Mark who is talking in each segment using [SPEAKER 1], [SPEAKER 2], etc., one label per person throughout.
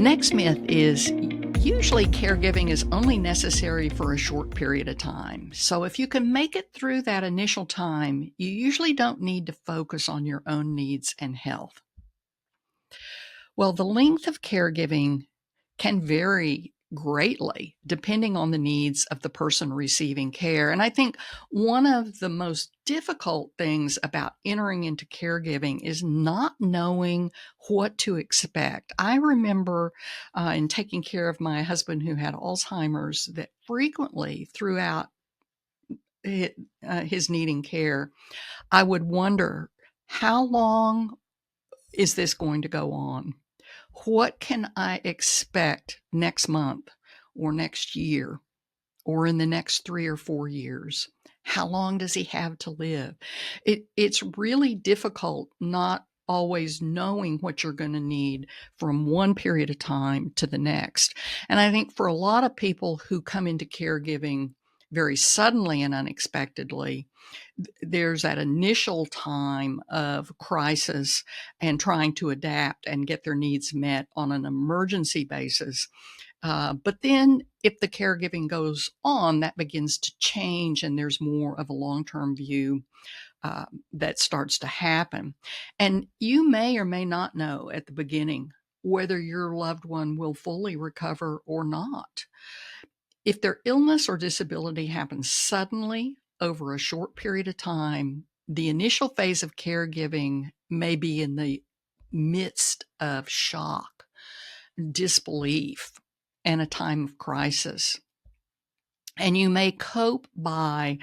[SPEAKER 1] next myth is usually caregiving is only necessary for a short period of time. So if you can make it through that initial time, you usually don't need to focus on your own needs and health. Well, the length of caregiving can vary greatly depending on the needs of the person receiving care. And I think one of the most difficult things about entering into caregiving is not knowing what to expect. I remember in taking care of my husband who had Alzheimer's that frequently throughout his needing care, I would wonder, how long is this going to go on? What can I expect next month or next year or in the next 3 or 4 years? How long does he have to live? It's really difficult not always knowing what you're going to need from one period of time to the next. And I think for a lot of people who come into caregiving very suddenly and unexpectedly, there's that initial time of crisis and trying to adapt and get their needs met on an emergency basis. But then if the caregiving goes on, that begins to change and there's more of a long-term view that starts to happen. And you may or may not know at the beginning whether your loved one will fully recover or not. If their illness or disability happens suddenly over a short period of time, the initial phase of caregiving may be in the midst of shock, disbelief, and a time of crisis. And you may cope by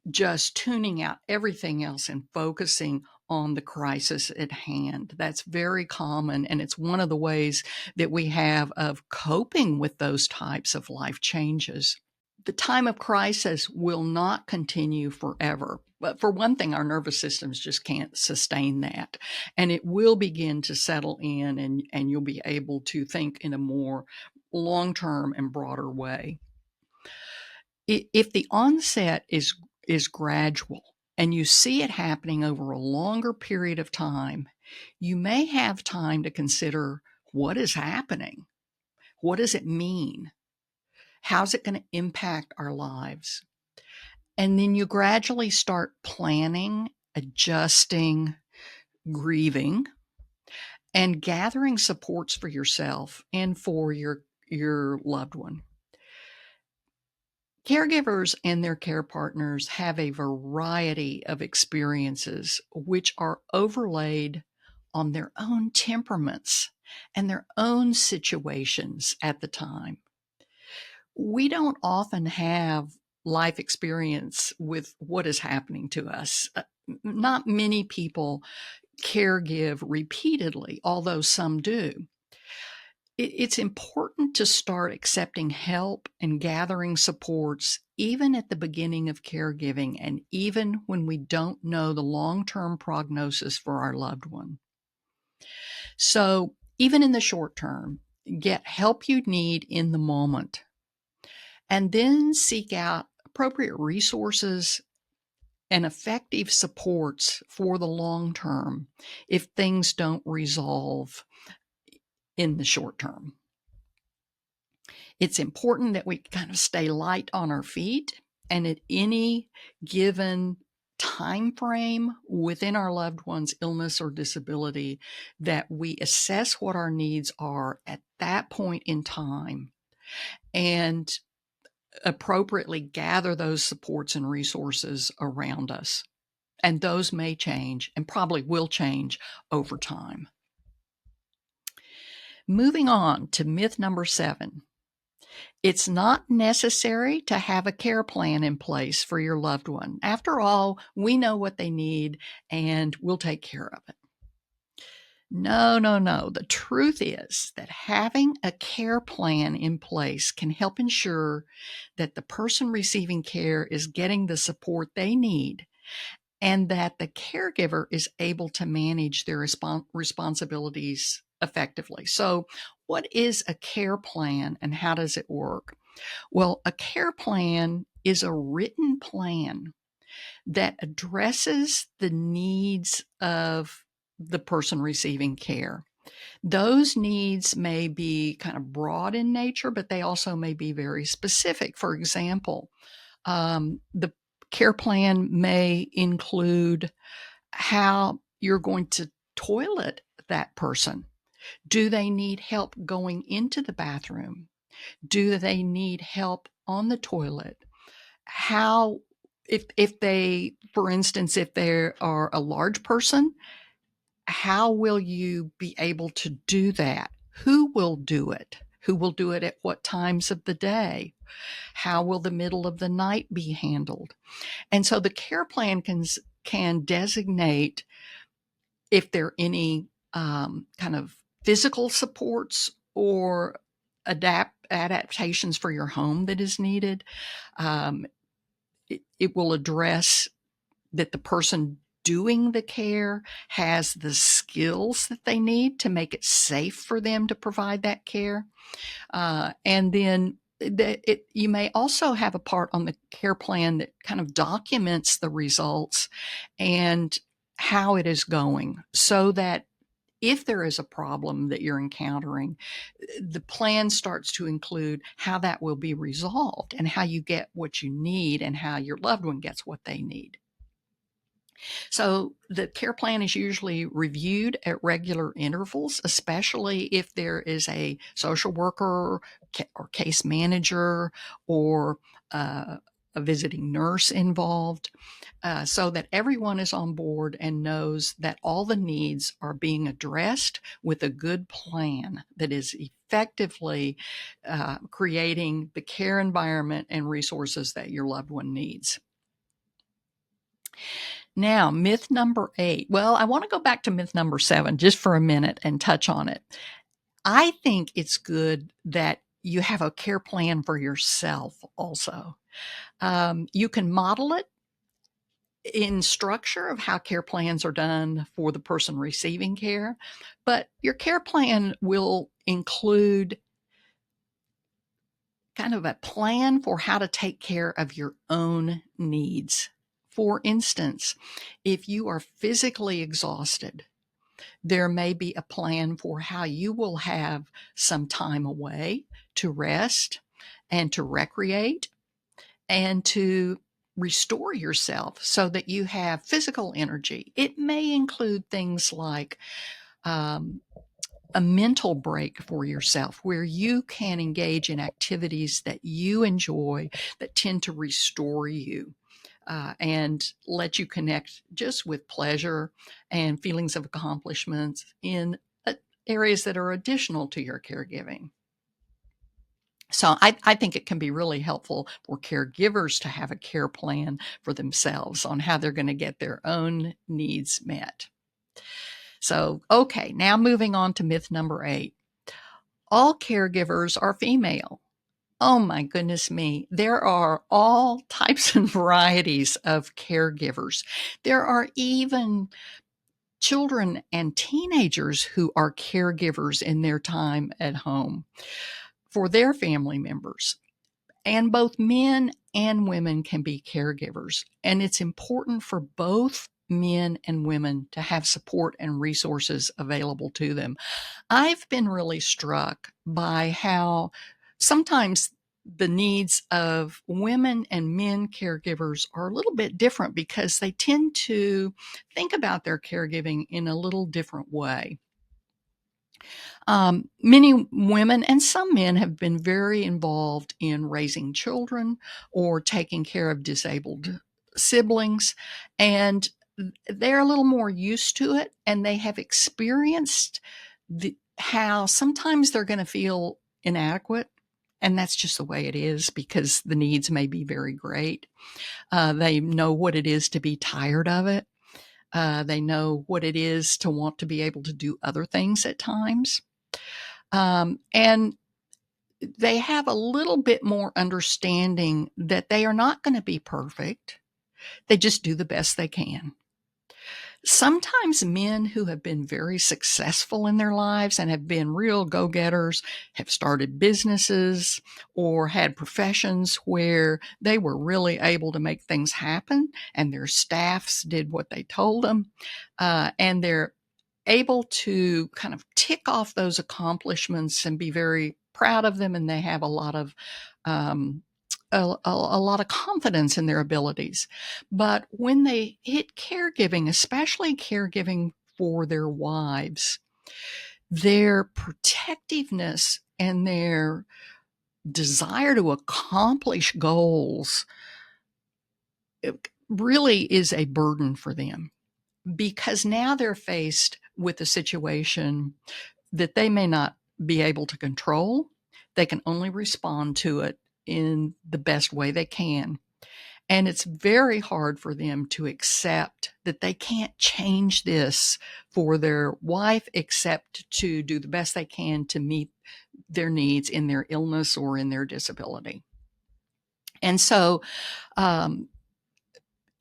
[SPEAKER 1] just tuning out everything else and focusing on the crisis at hand. That's very common, and it's one of the ways that we have of coping with those types of life changes. The time of crisis will not continue forever. But for one thing, our nervous systems just can't sustain that. And it will begin to settle in, and you'll be able to think in a more long-term and broader way. If the onset is gradual and you see it happening over a longer period of time, you may have time to consider, what is happening? What does it mean? How's it going to impact our lives? And then you gradually start planning, adjusting, grieving, and gathering supports for yourself and for your loved one. Caregivers and their care partners have a variety of experiences which are overlaid on their own temperaments and their own situations at the time. We don't often have life experience with what is happening to us. Not many people caregive repeatedly, although some do. It's important to start accepting help and gathering supports even at the beginning of caregiving and even when we don't know the long-term prognosis for our loved one. So even in the short term, get help you need in the moment and then seek out appropriate resources and effective supports for the long term if things don't resolve in the short term. It's important that we kind of stay light on our feet, and at any given time frame within our loved one's illness or disability, that we assess what our needs are at that point in time and appropriately gather those supports and resources around us. And those may change and probably will change over time. Moving on to myth number 7. It's not necessary to have a care plan in place for your loved one. After all, we know what they need and we'll take care of it. No. The truth is that having a care plan in place can help ensure that the person receiving care is getting the support they need and that the caregiver is able to manage their responsibilities effectively. So what is a care plan and how does it work? Well, a care plan is a written plan that addresses the needs of the person receiving care. Those needs may be kind of broad in nature, but they also may be very specific. For example, the care plan may include how you're going to toilet that person. Do they need help going into the bathroom? Do they need help on the toilet? How, if they, for instance, if they are a large person, how will you be able to do that? Who will do it? Who will do it at what times of the day? How will the middle of the night be handled? And so the care plan can designate if there are any kind of physical supports or adaptations for your home that is needed. It will address that the person doing the care has the skills that they need to make it safe for them to provide that care. And then you may also have a part on the care plan that kind of documents the results and how it is going, so that if there is a problem that you're encountering, the plan starts to include how that will be resolved and how you get what you need and how your loved one gets what they need. So the care plan is usually reviewed at regular intervals, especially if there is a social worker or case manager or a visiting nurse involved, so that everyone is on board and knows that all the needs are being addressed with a good plan that is effectively creating the care environment and resources that your loved one needs. Now, myth number 8. Well, I want to go back to myth number 7 just for a minute and touch on it. I think it's good that you have a care plan for yourself also. You can model it in structure of how care plans are done for the person receiving care, but your care plan will include kind of a plan for how to take care of your own needs. For instance, if you are physically exhausted, there may be a plan for how you will have some time away to rest and to recreate and to restore yourself so that you have physical energy. It may include things like a mental break for yourself where you can engage in activities that you enjoy that tend to restore you. And let you connect just with pleasure and feelings of accomplishments in areas that are additional to your caregiving. So I think it can be really helpful for caregivers to have a care plan for themselves on how they're going to get their own needs met. So, okay, now moving on to myth number 8. All caregivers are female. Oh my goodness me. There are all types and varieties of caregivers. There are even children and teenagers who are caregivers in their time at home for their family members. And both men and women can be caregivers. And it's important for both men and women to have support and resources available to them. I've been really struck by how sometimes the needs of women and men caregivers are a little bit different because they tend to think about their caregiving in a little different way. Many women and some men have been very involved in raising children or taking care of disabled siblings, and they're a little more used to it, and they have experienced how sometimes they're going to feel inadequate. And that's just the way it is because the needs may be very great. They know what it is to be tired of it. They know what it is to want to be able to do other things at times. And they have a little bit more understanding that they are not going to be perfect. They just do the best they can. Sometimes men who have been very successful in their lives and have been real go-getters have started businesses or had professions where they were really able to make things happen and their staffs did what they told them. And able to kind of tick off those accomplishments and be very proud of them, and they have a lot of um, a lot of confidence in their abilities. But when they hit caregiving, especially caregiving for their wives, their protectiveness and their desire to accomplish goals, it really is a burden for them, because now they're faced with a situation that they may not be able to control. They can only respond to it in the best way they can. And it's very hard for them to accept that they can't change this for their wife, except to do the best they can to meet their needs in their illness or in their disability. And so um,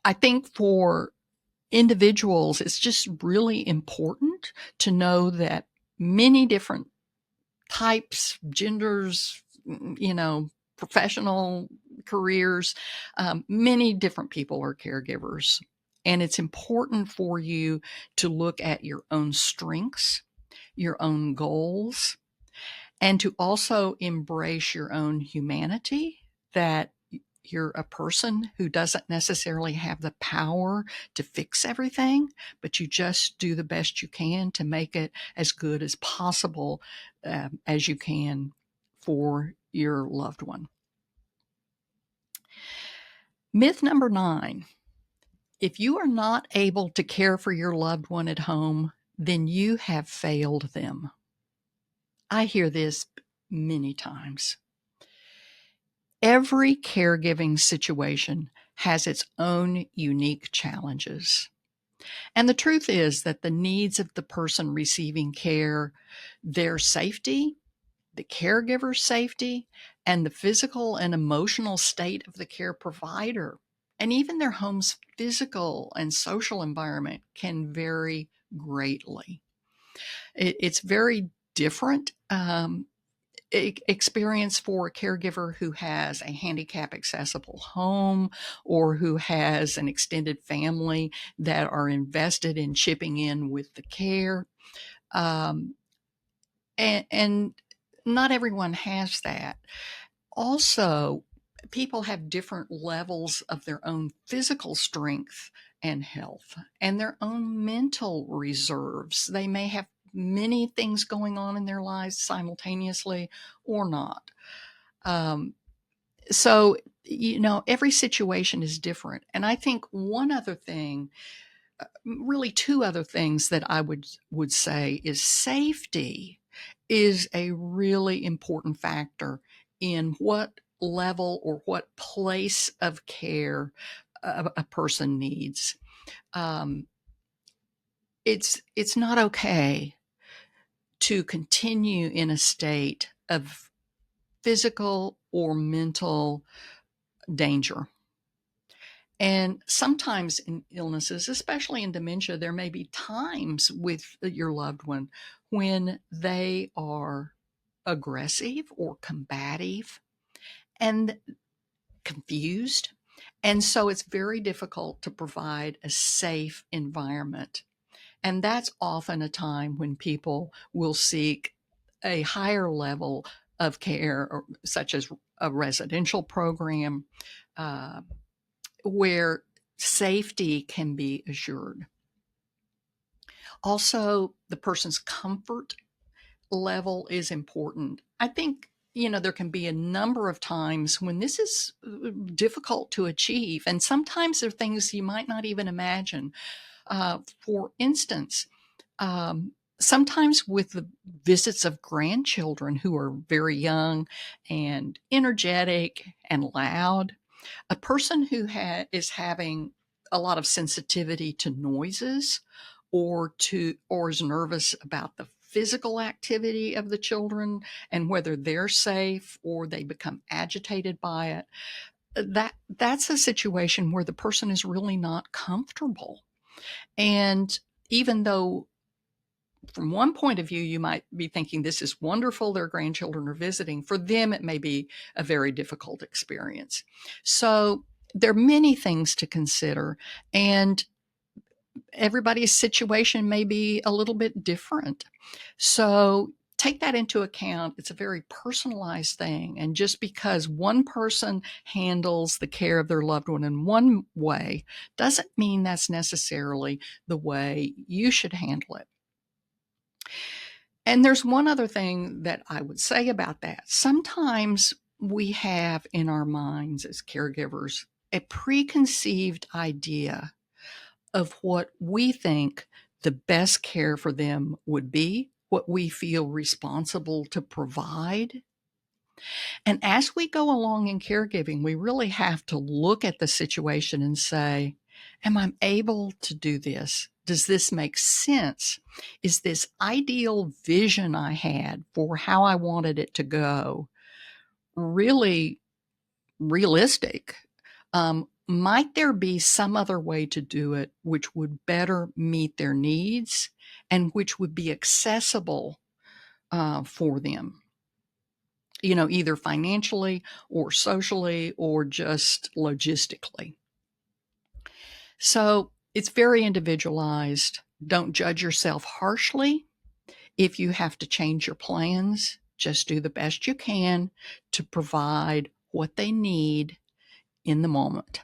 [SPEAKER 1] I think for individuals, it's just really important to know that many different types, genders, professional careers, many different people are caregivers. And it's important for you to look at your own strengths, your own goals, and to also embrace your own humanity, that you're a person who doesn't necessarily have the power to fix everything, but you just do the best you can to make it as good as possible as you can for your loved one. Myth number 9: if you are not able to care for your loved one at home, then you have failed them. I hear this many times. Every caregiving situation has its own unique challenges. And the truth is that the needs of the person receiving care, their safety, the caregiver's safety, and the physical and emotional state of the care provider, and even their home's physical and social environment, can vary greatly. It's very different experience for a caregiver who has a handicap accessible home, or who has an extended family that are invested in chipping in with the care. Um, and not everyone has that. Also, people have different levels of their own physical strength and health, and their own mental reserves. They may have many things going on in their lives simultaneously or not. Um, so, every situation is different. And I think one other thing, really two other things that I would say, is safety is a really important factor in what level or what place of care a person needs. Um, it's not okay to continue in a state of physical or mental danger. And sometimes in illnesses, especially in dementia, there may be times with your loved one when they are aggressive or combative and confused. And so it's very difficult to provide a safe environment. And that's often a time when people will seek a higher level of care, such as a residential program, uh, where safety can be assured. Also, the person's comfort level is important. I think, there can be a number of times when this is difficult to achieve, and sometimes there are things you might not even imagine. For instance, sometimes with the visits of grandchildren who are very young and energetic and loud, a person who is having a lot of sensitivity to noises, or is nervous about the physical activity of the children and whether they're safe, or they become agitated by it, that's a situation where the person is really not comfortable. And even though from one point of view, you might be thinking this is wonderful, their grandchildren are visiting, for them it may be a very difficult experience. So there are many things to consider. And everybody's situation may be a little bit different. So take that into account. It's a very personalized thing. And just because one person handles the care of their loved one in one way doesn't mean that's necessarily the way you should handle it. And there's one other thing that I would say about that. Sometimes we have in our minds as caregivers a preconceived idea of what we think the best care for them would be, what we feel responsible to provide. And as we go along in caregiving, we really have to look at the situation and say, am I able to do this? Does this make sense? Is this ideal vision I had for how I wanted it to go really realistic? Might there be some other way to do it which would better meet their needs and which would be accessible for them? Either financially or socially or just logistically. So it's very individualized. Don't judge yourself harshly. If you have to change your plans, just do the best you can to provide what they need in the moment.